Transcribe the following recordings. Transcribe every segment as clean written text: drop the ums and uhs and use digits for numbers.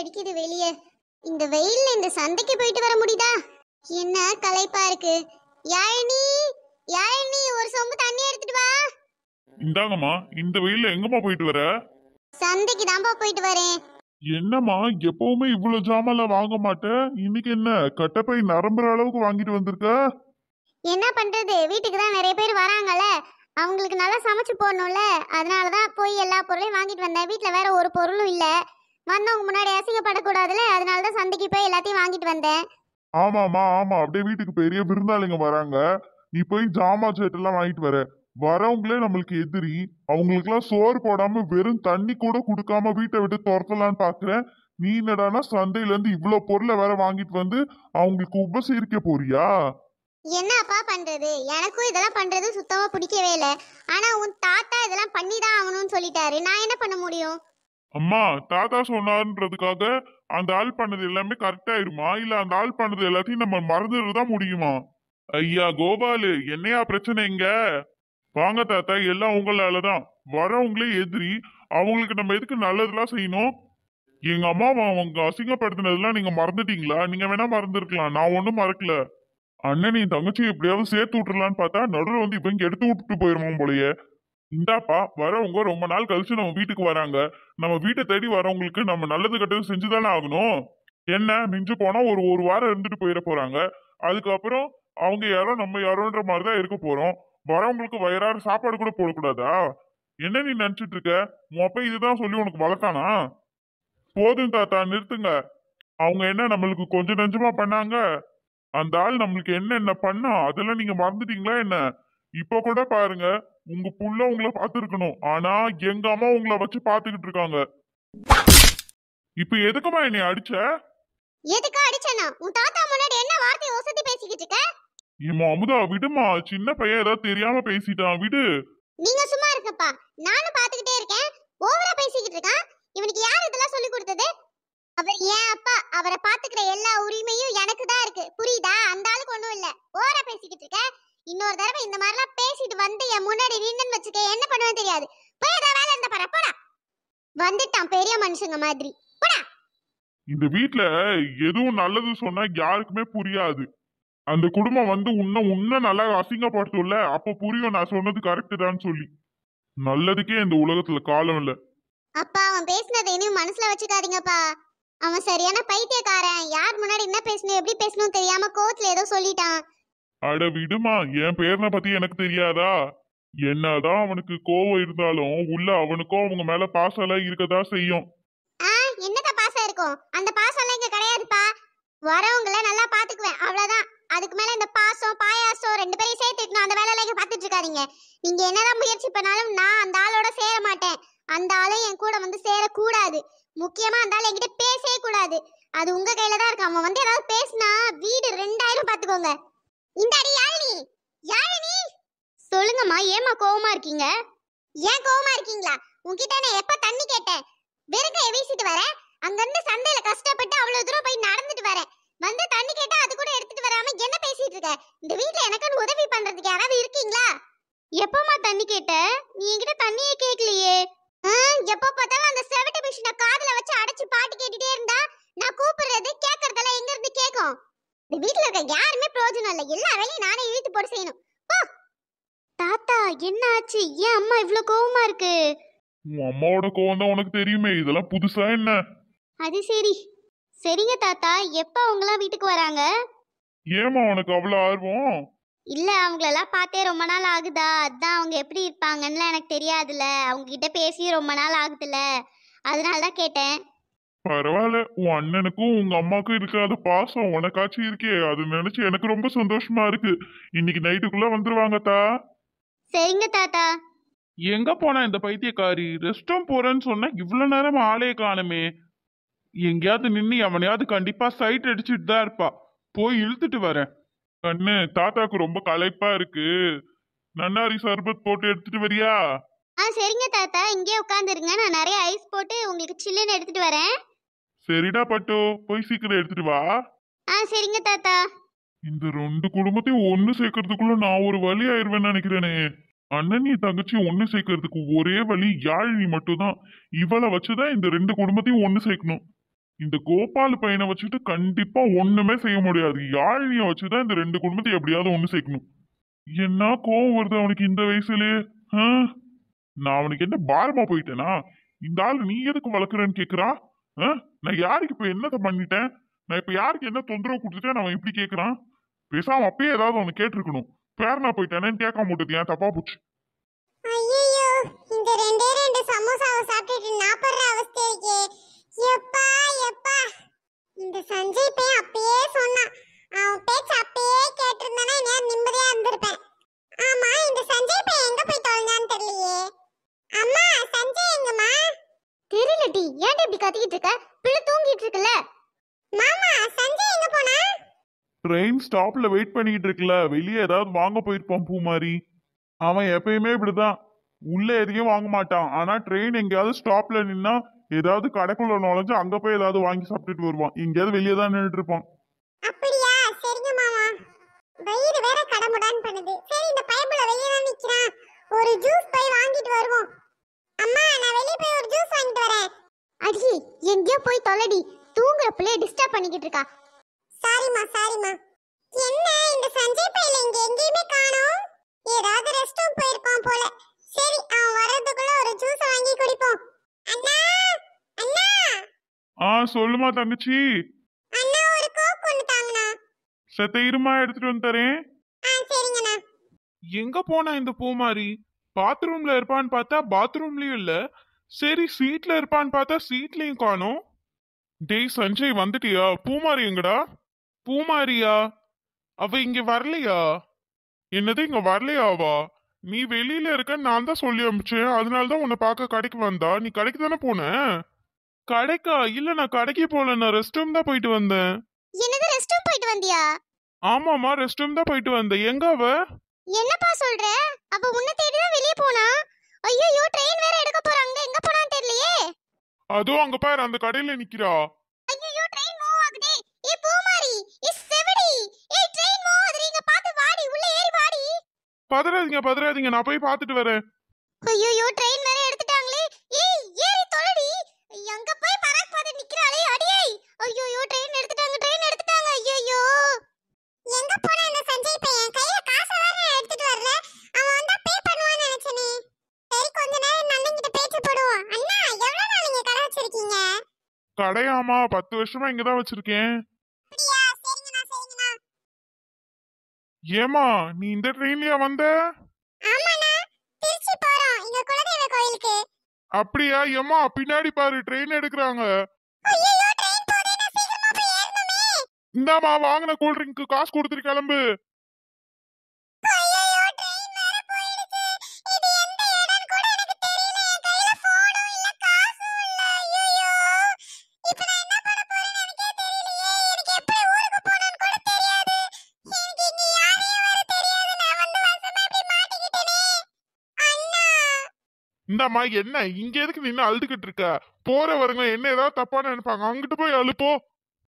அடிக்குது வெளியே. இந்த வெயில்ல இந்த சந்தைக்கு போயிட்டு வர முடியுதா? என்ன களைப்பா இருக்கு. யாழினி, யாழினி, ஒரு சொம்பு தண்ணி எடுத்துட்டு வா. இந்தாங்கம்மா. இந்த வெயில்ல எங்கம்மா போயிட்டு வர? சந்தைக்கு தான்ப்பா போயிட்டு வரேன். என்னம்மா, எப்பவுமே இவ்வளவு ஜாமான்லாம் வாங்க மாட்டேன், இன்னைக்கு என்ன கட்டப்பை நரம்புற அளவுக்கு வாங்கிட்டு வந்திருக்க? என்ன பண்றது, வீட்டுக்கு தான் நிறைய பேர் வராங்கல்ல, அவங்களுக்கு நல்லா சமைச்சு போடணும்ல, அதனாலதான் போய் எல்லா பொருளையும் வாங்கிட்டு வந்தேன். வீட்டுல வேற ஒரு பொருளும் இல்ல, வந்தவங்க முன்னாடி அசிங்கப்படக்கூடாதுல, அதனாலதான் சந்தைக்கு போய் எல்லாத்தையும் வாங்கிட்டு வந்தேன். ஆமாமா, ஆமா, அப்படியே வீட்டுக்கு பெரிய விருந்தாளிங்க வராங்க, நீ போய் ஜாமா சேட்டெல்லாம் வாங்கிட்டு வர. வரவங்களே நம்மளுக்கு எதிரி, அவங்களுக்கு எல்லாம் சோறு போடாம வெறும் தண்ணி கூட குடுக்காம வீட்டை விட்டு துரத்தலான்னு பாக்குறேன். நீ என்னடானா சந்தையில இருந்து இவ்வளவு பொருளை வேற வாங்கிட்டு வந்து அவங்களுக்கு உபசரிக்க போறியா? என்னப்பா பண்றது, எனக்கும் இதெல்லாம் பண்றது சுத்தமா பிடிக்கவே இல்லை. ஆனா உன் தாத்தா இதெல்லாம் பண்ணிதான் ஆகணும்னு சொல்லிட்டாரு, நான் என்ன பண்ண முடியும்? அம்மா, தாத்தா சொன்னாருன்றதுக்காக அந்த ஆள் பண்ணது எல்லாமே கரெக்ட் ஆயிருமா? இல்ல அந்த ஆள் பண்ணது எல்லாத்தையும் நம்ம மறந்துடுதான் முடியுமா? ஐயா கோபாலு, என்னையா பிரச்சனை இங்க? வாங்க தாத்தா, எல்லாம் உங்களாலதான். வரவங்களே எதிரி, அவங்களுக்கு நம்ம எதுக்கு நல்லதெல்லாம் செய்யணும்? எங்க அம்மாவை அவங்க அசிங்கப்படுத்தினதெல்லாம் நீங்க மறந்துட்டீங்களா? நீங்க வேணா மறந்துருக்கலாம், நான் ஒண்ணும் மறக்கல. அண்ணன் என் தங்கச்சி எப்படியாவது சேர்த்து விட்டுறலான்னு பார்த்தா நடுவில் வந்து இவங்க எடுத்து விட்டுட்டு போயிருவோம் போலயே. இந்தாப்பா, வரவங்க ரொம்ப நாள் கழிச்சு நம்ம வீட்டுக்கு வராங்க, நம்ம வீட்டை தேடி வரவங்களுக்கு நம்ம நல்லது கெட்டது செஞ்சுதானே ஆகணும். என்ன மிஞ்சு போனா ஒரு ஒரு வாரம் இருந்துட்டு போயிட போறாங்க, அதுக்கப்புறம் அவங்க யாரோ நம்ம யாரோன்ற மாதிரிதான் இருக்க போறோம். வரவங்களுக்கு வயிறார சாப்பாடு கூட போடக்கூடாதா? என்ன நீ நினைச்சிட்டு இருக்க? உன் அப்பா இதுதான் சொல்லி உனக்கு வளர்த்தானா? போதும் தாத்தா, நிறுத்துங்க. அவங்க என்ன நம்மளுக்கு கொஞ்சம் நெஞ்சமா பண்ணாங்க? அந்த ஆள் நம்மளுக்கு என்ன பண்ணா அதெல்லாம் நீங்க மறந்துட்டீங்களா என்ன? இப்ப கூட பாருங்க, உங்க புள்ள உங்களை பார்த்துருக்கணும், ஆனா எங்க அம்மா உங்களை வச்சு பாத்துக்கிட்டு இருக்காங்க. இப்ப எதுக்குமா என்னை அடிச்ச? எதுக்கு அடிச்சனா? உன் தாத்தா முன்னாடி என்ன வார்த்தை ஒசத்தி பேசிக்கிட்டு இருக்க? ஏமா அமுதா, விடுமா, சின்ன பையன் ஏதாவது தெரியாம பேசிட்டான், விடு. நீங்க சும்மா இருக்கப்பா, நானும் பாத்துக்கிட்டே இருக்கேன். ஓவரா பேசிக்கிட்டு இருக்கான். இவனுக்கு யார் இதெல்லாம் சொல்லி கொடுத்தது? அவர் ஏன் அப்பா, அவரை பாத்துக்கிற எல்லா உரிமையும் எனக்கு தான் இருக்கு, புரியுதா? அந்த ஆளுக்கு ஒண்ணும் இல்ல. ஓவரா பேசிக்கிட்டு இருக்க. இன்னொரு தடவை இந்த மாதிரிலாம் பேசிட்டு வந்து என் முன்னாடி நின்னு வச்சுக்க, என்ன பண்ணுவேன்னு தெரியாது. போய் ஏதாவது வேலை இருந்தா பாரு, போடா. வந்துட்டான் பெரிய மனுஷங்க மாதிரி, போடா. இந்த வீட்டுல எதுவும் நல்லது சொன்னா யாருக்குமே புரியாது. அந்த குடும்பம் வந்து உன்ன நல்லா அசிங்கப்படுத்தும்ல, அப்ப புரியும் நான் சொன்னது கரெக்ட் தான் சொல்லி. நல்லதுக்கே இந்த உலகத்துல காலம் இல்ல. அப்பா, அவன் பேசினதை இனியும் மனசுல வச்சுக்காதீங்கப்பா. அவன் சரியான பைத்தியக்காரன். யார் முன்னாடி என்ன பேசணும் எப்படி பேசணும் தெரியாம கோவத்துல ஏதோ சொல்லிட்டான். அட விடுமா, என் பேரனை பத்தி எனக்கு தெரியாதா? என்னதான் அவனுக்கு கோவம் இருந்தாலும் உள்ள அவனுக்கும் அவங்க மேல பாசம் எல்லாம் இருக்கதான் செய்யும். என்னதான் பாசம் இருக்கும்? அந்த பாசம் எல்லாம் இங்க கிடையாதுப்பா. வரவங்கள நல்லா பாத்துக்குவேன், அவ்வளவுதான். அதுக்கு மேல இந்த பாசம் பாயாசம் ரெண்டு பேரையும் சேர்த்துக்கணும், அந்த வேலையில இங்க பாத்துட்டு இருக்காதீங்க. நீங்க என்னதான் முயற்சி பண்ணாலும் நான் அந்த ஆளோட சேர மாட்டேன். அந்த ஆளை என் கூட வந்து சேரக்கூடாது. முக்கியமா அந்த ஆள் என்கிட்ட பேசவே கூடாது. அது உங்க கையில தான் இருக்கு. அவன் வந்து ஏதாவது பேசினா வீடு 2000 பாத்துக்கோங்க. இந்த அடி யாழினி, யாழினி. சொல்லுங்கம்மா, ஏமா கோவமா இருக்கீங்க? ஏன் கோவமா இருக்கீங்களா? உன்கிட்ட நான் எப்ப தண்ணி கேட்டேன்? வெறுங்கைய வீசிட்டு வரேன். அங்க இருந்து சந்தையில கஷ்டப்பட்டு அவ்வளவு தூரம் போய் நடந்துட்டு வரேன். வந்து தண்ணி கேட்டா அது கூட எடுத்துட்டு வராம என்ன பேசிட்டு இருக்க? இந்த வீட்ல எனக்கு உதவி பண்றதுக்கு யாராவது இருக்கீங்களா? எப்பமா தண்ணி கேட்ட? நீ என்கிட்ட தண்ணியே கேட்கலையே. எப்ப பார்த்தாலும் அந்த செவட்ட மிஷினை காதுல வச்சு அடைச்சு பாட்டு கேட்டுட்டே இருந்தா நான் கூப்பிடுறது கேட்கறதெல்லாம் எங்க இருந்து கேட்கும்? இந்த வீட்ல இருக்க யாருமே பிரயோஜனம் இல்ல, எல்லா வேலையும் நானே இழுத்து போட்டு செய்யணும். தாத்தா, என்ன ஆச்சு? ஏன் அம்மா இவ்ளோ கோவமா இருக்கு? உன் அம்மாவோட கோவம் தான் உனக்கு தெரியுமே, இதெல்லாம் புதுசா என்ன? அது சரி. சரிங்க தாத்தா, எப்ப அவங்களாம் வீட்டுக்கு வராங்க? ஏமா உனக்கு அவ்வளவு ஆர்வம்? இல்ல, அவங்களெல்லாம் பார்த்தே ரொம்ப நாள் ஆகுதா, அதான் அவங்க எப்படி இருப்பாங்கன்னு எனக்கு தெரியாதுல்ல, அவங்க கிட்ட பேசி ரொம்ப நாள் ஆகுதுல்ல, அதனால தான் கேட்டேன். பரவாயில்ல, உன் அண்ணனுக்கும் உங்க அம்மாவுக்கும் இருக்காத பாசம் உனக்காச்சும் இருக்கே, அது நினைச்சு எனக்கு ரொம்ப சந்தோஷமா இருக்கு. இன்னைக்கு நைட்டுக்குள்ள வந்துருவாங்கத்தா. சரிங்க தாத்தா. எங்க போனா இந்த பைத்தியக்காரி? ரெஸ்ட் ரூம் போறேன்னு சொன்னா இவ்வளவு நேரம் ஆளே காணுமே. எங்கேயாவது நின்று அவனையாவது கண்டிப்பா சைட் அடிச்சுட்டு தான் இருப்பா. போய் இழுத்துட்டு வரேன். கண்ணு, தாத்தாக்கு ரொம்ப களைப்பா இருக்கு, நன்னாரி சர்பத் போட்டு எடுத்துட்டு வரியா? சரிங்க தாத்தா, இங்கே உட்காந்துருங்க, நான் நிறைய ஐஸ் போட்டு உங்களுக்கு சில்லுன்னு எடுத்துட்டு வரேன். சரிடா பட்டு, போய் சீக்கிரம் எடுத்துட்டு வா. சரிங்க தாத்தா. இந்த ரெண்டு குடும்பத்தையும் ஒண்ணு சேர்க்கறதுக்குள்ள நான் ஒரு வழி ஆயிருவேன்னு நினைக்கிறேனே. அண்ணனி தங்கச்சி ஒண்ணு சேர்க்கறதுக்கு ஒரே வழி யாழினி மட்டும்தான். இவளை வச்சுதான் இந்த ரெண்டு குடும்பத்தையும் ஒண்ணு சேர்க்கணும். இந்த கோபால் பையனை வச்சுட்டு கண்டிப்பா ஒண்ணுமே செய்ய முடியாது. யாழினிய வச்சுதான் இந்த ரெண்டு குடும்பத்தை எப்படியாவது ஒண்ணு சேர்க்கணும். என்ன கோவம் வருது அவனுக்கு இந்த வயசுலயே? ஆ? நான் அவனுக்கு என்ன பாரமா போயிட்டேனா? இந்த ஆள் நீ எதுக்கு வளர்க்குறேன்னு கேக்குறா? ஆ? நான் யாருக்கு இப்ப என்னத்த பண்ணிட்டேன்? நான் இப்ப யாருக்கு என்ன தொந்தரவு கொடுத்துட்டேன் அவன் இப்படி கேக்குறான்? பேசாம அப்பயே ஏதாவது அவனை கேட்டிருக்கணும். பேரனா போயிட்டானேன்னு கேட்காம விட்டது ஏன் தப்பா போச்சு. ஐயோ, இந்த ரெண்டே ரெண்டு சமோசாவை சாப்பிட்டுட்டு நான் படுற அவஸ்தை இருக்கே. எப்பா எப்பா, இந்த சஞ்சய் பையன் அப்பயே சொன்னான். அவன் பேச்சு அப்பயே கேட்டிருந்தானா நான் நிம்மதியா இருந்திருப்பேன். ஆமா, இந்த சஞ்சய் பையன் எங்க போய் தொலைஞ்சான்னு தெரியலையே. அம்மா, சஞ்சய் எங்கம்மா? தெரியல டி, ஏன்டா இப்படி கத்திக்கிட்டு இருக்க? பிள்ளை தூங்கிட்டு இருக்குல்ல. மாமா, சஞ்சய் எங்க போனா? ட்ரெயின் ஸ்டாப்ல வெயிட் பண்ணிட்டு இருக்குல்ல, வெளியே ஏதாவது வாங்க போயிருப்பான் பூமாரி. அவன் எப்பயுமே இப்படிதான், உள்ள எதையும் வாங்க மாட்டான். ஆனா ட்ரெயின் எங்கேயாவது ஸ்டாப்ல நின்னா ஏதாவது கடைக்குள்ள நுழைஞ்சு அங்க போய் ஏதாவது வாங்கி சாப்பிட்டுட்டு வருவான். எங்கேயாவது வெளியே தான் நின்றுட்டு இருப்பான். அப்படியா? சரிங்க மாமா. வயிறு வேற கடமுடான்னு பண்ணுது. சரி, இந்த பையப்புல வெளியே தான் நிக்கிறான். ஒரு ஜூஸ் போய் வாங்கிட்டு வருவோம். அம்மா, நான் வெளியே போய் ஒரு ஜூஸ் வாங்கிட்டு வரேன். அடி, எங்கேயோ போய் தொலைடி. தூங்குற பிள்ளைய டிஸ்டர்ப் பண்ணிக்கிட்டு இருக்கா. சாரிம்மா சாரிம்மா. என்ன இந்த சஞ்சய் பையல இங்க எங்கேயுமே காணோம்? ஏதாவது ரெஸ்ட் ரூம் போயிருப்பான் போல. சரி, அவன் வர்றதுக்குள்ள ஒரு ஜூஸ் வாங்கி குடிப்போம். அண்ணா, அண்ணா. சொல்லுமா தங்கச்சி. அண்ணா, ஒரு கோக் கொண்டு தாங்கண்ணா. செத்த இருமா எடுத்துட்டு வந்து தரேன். சரிங்கண்ணா. எங்க போனா இந்த பூமாரி? பாத்ரூம்ல இருப்பான்னு பார்த்தா பாத்ரூம்லயும் இல்ல. சரி, சீட்ல இருப்பான்னு பார்த்தா சீட்லயும் காணோம். டேய் சஞ்சய், வந்துட்டியா? பூமாரி எங்கடா? பூமாரியா? அவ இங்க வரலையா? என்னது, இங்க வரலையாவா? நீ வெளியில இருக்க, நான் தான் சொல்லி அனுப்பிச்சேன். அதனாலதான் உன்னை பார்க்க கடைக்கு வந்தா. நீ கடைக்கு தானே போன? கடைக்கா? இல்ல, நான் கடைக்கு போல, நான் ரெஸ்ட் ரூம் தான் போயிட்டு வந்தேன். என்னது, ரெஸ்ட் ரூம் போயிட்டு வந்தியா? ஆமாமா, ரெஸ்ட் ரூம் தான் போயிட்டு வந்தேன். எங்க அவ? என்னப்பா சொல்ற? அவ உன்னை தேடி தான் வெளிய போனா. ஐயோ, ட்ரெயின் வேற எடுக்க போறாங்க. எங்க போனான்னு தெரியலையே. அதோ அங்க பாரு, அந்த கடையில நிக்கிறா. ஐயோ, ட்ரெயின் மூவ் ஆகுதே. ஏ பூமாரி, ஏ செவடி, ஏ ட்ரெயின் மூவ் ஆகுது. இங்க பாத்து வாடி, உள்ள ஏறி வாடி. பதறாதீங்க, நான் போய் பாத்துட்டு வரேன். ஐயோ, ட்ரெயின் வேற எடுத்துட்டாங்களே. ஏய், ஏறி தொலைடி. எங்க போய் பராக் பாத்து நிக்கறாளே, அடியே. ஐயோ, ட்ரெயின் எடுத்துட்டாங்க. ஐயோ, எங்க போனா இந்த சஞ்சய் பையன்? கையில காசு வேற எடுத்துட்டு வரல. அவன் வந்தா பே பண்ணுவான்னு நினைச்சனே. சரி, கொஞ்ச நேரம் நன்னங்கிட்ட பேச்சு போடுவோம். அண்ணா, எவ்வளவு நாள் இங்க கடை வச்சிருக்கீங்க? கடையாமா, 10 வருஷமா இங்கதான் வச்சிருக்கேன். அப்படியா? சரிங்கண்ணா. ஏமா, நீ இந்த ட்ரெயின்லயா வந்த? ஆமாண்ணா, திருச்சி போறோம், எங்க குலதெய்வ கோயிலுக்கு. அப்படியா? ஏமா, பின்னாடி பாரு, ட்ரெயின் எடுக்கிறாங்க. ஐயோ, ட்ரெயின் போதே, நான் சீக்கிரமா போய் ஏறணுமே. இந்தாமா, வாங்கின கூல் ட்ரிங்க்கு காசு கொடுத்துட்டு கிளம்பு. ஐயோ, ட்ரெயின் வேற போயிடுச்சு. இது எந்த இடம்னு கூட எனக்கு தெரியல. என் கையில போனும் இல்ல, காசும் இல்ல. ஐயோ, இப்போ நான் என்ன பண்ண போறேன்னு எனக்கே தெரியலையே. எனக்கு எப்படி ஊருக்கு போகணும்னு கூட தெரியாது. எனக்கு இங்க யாரையும் வேற தெரியாது. நான் வந்து வசமா இப்படி மாட்டிக்கிட்டேனே. அண்ணா. இந்தாமா, என்ன இங்க எதுக்கு நின்னு அழுதுகிட்டு இருக்க? போற வரங்க என்ன ஏதாவது தப்பா நினைப்பாங்க, அங்கிட்டு போய் அழுப்போ.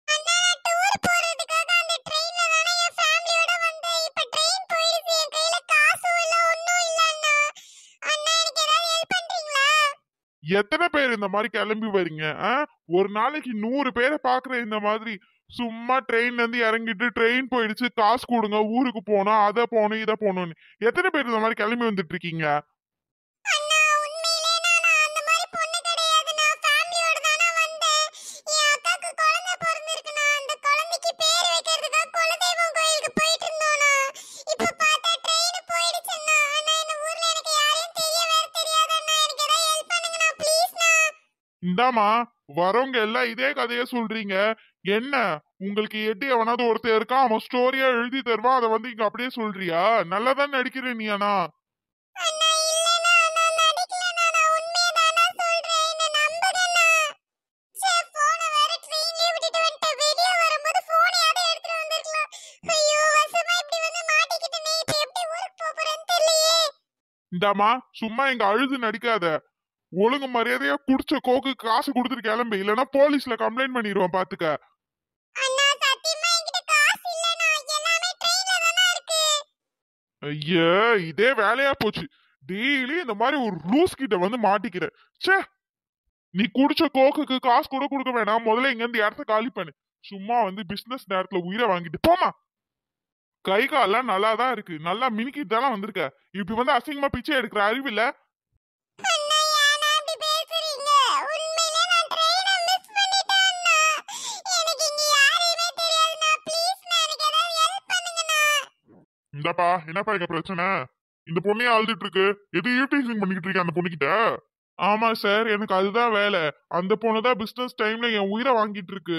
அண்ணா, நான் டூர் போறதுக்காக அந்த ட்ரெயின்ல தானே என் ஃபேமிலியோட வந்தேன். இப்போ ட்ரெயின் போயிடுச்சு. என் கையில காசும் இல்ல, ஒண்ணும் இல்ல அண்ணா. அண்ணா, எனக்கு ஏதாவது ஹெல்ப் பண்றீங்களா? எத்தனை பேர் இந்த மாதிரி கிளம்பி வரீங்க? ஒரு நாளைக்கு 100 பேரை பாக்குறேன் இந்த மாதிரி. சும்மா ட்ரெயின்ல இருந்து இறங்கிட்டு ட்ரெயின் போயிடுச்சு, காசு கொடுங்க, ஊருக்கு போனோம், அதை போகணும், இதை போகணும்னு எத்தனை பேர் இந்த மாதிரி கிளம்பி வந்துட்டு இருக்கீங்க? அண்ணா, உண்மையிலே நான் அந்த மாதிரி பொண்ணு கிடையாது. நான் ஃபேமிலியோட தான வந்தேன். என் அக்காக்கு குழந்தை பிறந்திருக்குண்ணா. அந்த குழந்தைக்கு பேர் வைக்கிறதுக்காக குலதெய்வம் கோயிலுக்கு போயிட்டு இருந்தோம்ண்ணா. இப்போ பார்த்தா ட்ரெயின் போயிடுச்சுண்ணா. அண்ணா, இந்த ஊர்ல எனக்கு யாரையும் தெரியவே தெரியாதுண்ணா. எனக்கு ஏதாவது ஹெல்ப் பண்ணுங்கண்ணா, ப்ளீஸ்ண்ணா. இந்தாமா, வரவங்க எல்லாம் இதே கதையை சொல்றீங்க. என்ன, உங்களுக்கு எட்டி எவனாவது ஒருத்தர் இருக்கான், அவன் ஸ்டோரியா எழுதி தருவான், அதை வந்து இங்க அப்படியே சொல்றியா? நல்லாதான் நடிக்கிற நீ. ஆனா அண்ணா, இல்லண்ணா, நான் நடிக்கலண்ணா. நான் உண்மையதாண்ணா சொல்றேன். என்ன நம்புங்கண்ணா. ச்சே, போனை வேற ட்ரெயின்லயே விட்டுட்டு வந்துட்டேன். வெளியே வரும்போது போனையாவது எடுத்துட்டு வந்திருக்கலாம். ஐயோ, வசமா இப்படி வந்து மாட்டிக்கிட்டேனே. இப்போ எப்படி ஊருக்கு போப் போறேன்னு தெரியலையே. இந்தாமா, சும்மா இங்க அழுது நடிக்காத. ஒழுங்கு மரியாதையா குடிச்ச கோக்கு காசு கொடுத்துட்டு கிளம்பு, இல்லைன்னா போலீஸ்ல கம்ப்ளைண்ட் பண்ணிடுவான் பாத்துக்க. அண்ணா, சத்தியமா என்கிட்ட காசு இல்லண்ணா. எல்லாமே ட்ரெயின்ல தானா இருக்கு. ஐயா, இதே வேலையா போச்சு. டெய்லி இந்த மாதிரி ஒரு லூஸ் கிட்ட வந்து மாட்டிக்கிற. ச்சே. நீ குடிச்ச கோக்குக்கு காசு கூட கொடுக்க வேணாம், முதல்ல இங்க இருந்து இடத்த காலி பண்ணு. சும்மா வந்து பிசினஸ் நேரத்துல உயிரை வாங்கிட்டு போமா. கை கால்லாம் நல்லா தான் இருக்கு, நல்லா மினிக்கிட்டு தானே வந்திருக்க. இப்படி வந்து அசிங்கமா பிச்சை எடுக்கிற அறிவு இல்ல. அண்ணா ஏன்னா அப்படி பேசுறீங்க? உண்மையிலே நான் ட்ரெயினை மிஸ் பண்ணிட்டேன் அண்ணா. எனக்கு இங்க யாரையுமே தெரியாதுண்ணா. ப்ளீஸ் எனக்கு ஏதாவது ஹெல்ப் பண்ணுங்கண்ணா. இந்தாப்பா, என்னப்பா இங்க பிரச்சனை? இந்த பொண்ணையே அழுதுட்டு இருக்கு, எது ஈவ்டீசிங் பண்ணிக்கிட்டு இருக்க அந்த பொண்ணுகிட்ட? ஆமா சார், எனக்கு அதுதான் வேலை. அந்த பொண்ணுதான் பிசினஸ் டைம்ல என் உயிரை வாங்கிட்டு இருக்கு.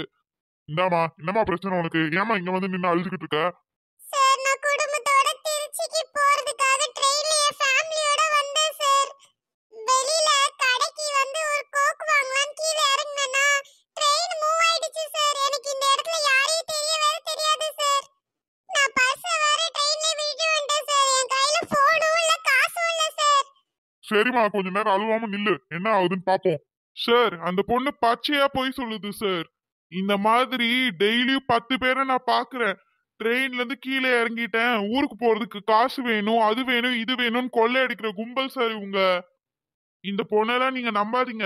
இந்தாமா, என்னமா பிரச்சனை உனக்கு? ஏமா இங்க வந்து நின்னு அழுதுகிட்டு இருக்க? சார் நான் குடும்பத்தோட திருச்சிக்கு போறதுக்காக ட்ரெயின்ல என் ஃபேமிலியோட வந்தேன் சார். வெளியில கடைக்கு வந்து ஒரு கோக் வாங்கலாம்னு கீழ இறங்குனேனா ட்ரெயின் மூவ் ஆயிடுச்சு சார். எனக்கு இந்த இடத்துல யாரையும் தெரியாது சார். நான் பர்ஸ வேற ட்ரெயின்ல விட்டு வந்துட்டேன் சார். என் கையில போனும் இல்ல காசும் இல்ல சார். சரிம்மா, கொஞ்ச நேரம் அழுவாம நில்லு, என்ன ஆகுதுன்னு பாப்போம். சார், அந்த பொண்ணு பச்சையா போய் சொல்லுது சார். இந்த மாதிரி டெய்லியும் 10 பேரை நான் பாக்குறேன். ட்ரெயின்ல இருந்து கீழே இறங்கிட்டேன், ஊருக்கு போறதுக்கு காசு வேணும், அது வேணும், இது வேணும்னு கொள்ளை அடிக்கிற கும்பல் சார் இவங்க. இந்த பொண்ணெல்லாம் நீங்க நம்பாதீங்க.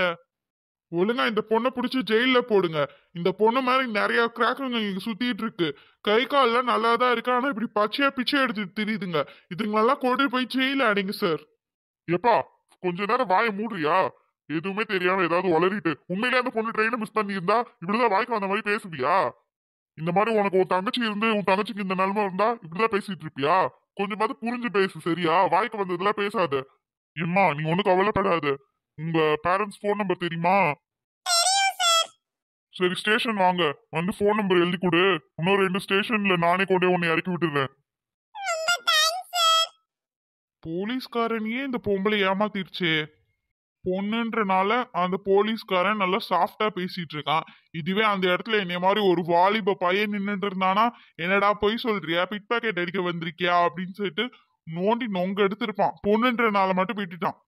ஒழுங்கா இந்த பொண்ணை பிடிச்சி ஜெயில போடுங்க. இந்த பொண்ணு மாதிரி நிறைய கிராக்குங்க இங்க சுத்திட்டு இருக்கு. கை கால்லாம் நல்லா தான் இருக்கு, ஆனா இப்படி பச்சையா பிச்சை எடுத்து தெரியுதுங்க. இதுங்களெல்லாம் கொண்டு போய் ஜெயில அடிங்க சார். எப்பா, கொஞ்ச நேரம் வாயை மூடுறியா? எதுவுமே தெரியாம ஏதாவது உளறிட்டு உண்மையிலே அந்த பொண்ணு ட்ரெயினை மிஸ் பண்ணியிருந்தா இப்படிதான் வாய்க்கு வந்த மாதிரி பேசுவியா? இந்த மாதிரி உனக்கு ஒரு தங்கச்சி இருந்து உன் தங்கச்சிக்கு இந்த நிலைமை இருந்தா இப்படிதான் பேசிட்டு இருப்பியா? கொஞ்சமாவது புரிஞ்சு பேசு, சரியா? வாய்க்கு வந்ததெல்லாம் பேசாத. எம்மா, நீ ஒண்ணு கவலைப்படாத. உங்க பேரண்ட்ஸ் போன் நம்பர் தெரியுமா? சரி, ஸ்டேஷன் வாங்க, வந்து போன் நம்பர் எழுதி கொடு. இன்னொரு 2 ஸ்டேஷன்ல நானே கொண்டே உன்னை இறக்கி விட்டுறேன். ரொம்ப தேங்க்ஸ் சார். போலீஸ்காரனையே இந்த பொம்பளை ஏமாத்திருச்சே. பொண்ணுன்றனால அந்த போலீஸ்காரன் நல்லா சாஃப்டா பேசிட்டு இருக்கான். இதுவே அந்த இடத்துல என்னைய மாதிரி ஒரு வாலிப பையன் நின்னுட்டு இருந்தானா, என்னடா போய் சொல்றியா, பிட் பாக்கெட் அடிக்க வந்திருக்கியா அப்படின்னு சொல்லிட்டு நோண்டி நொங்க எடுத்திருப்பான். பொண்ணுன்றனால மட்டும் விட்டுட்டான்.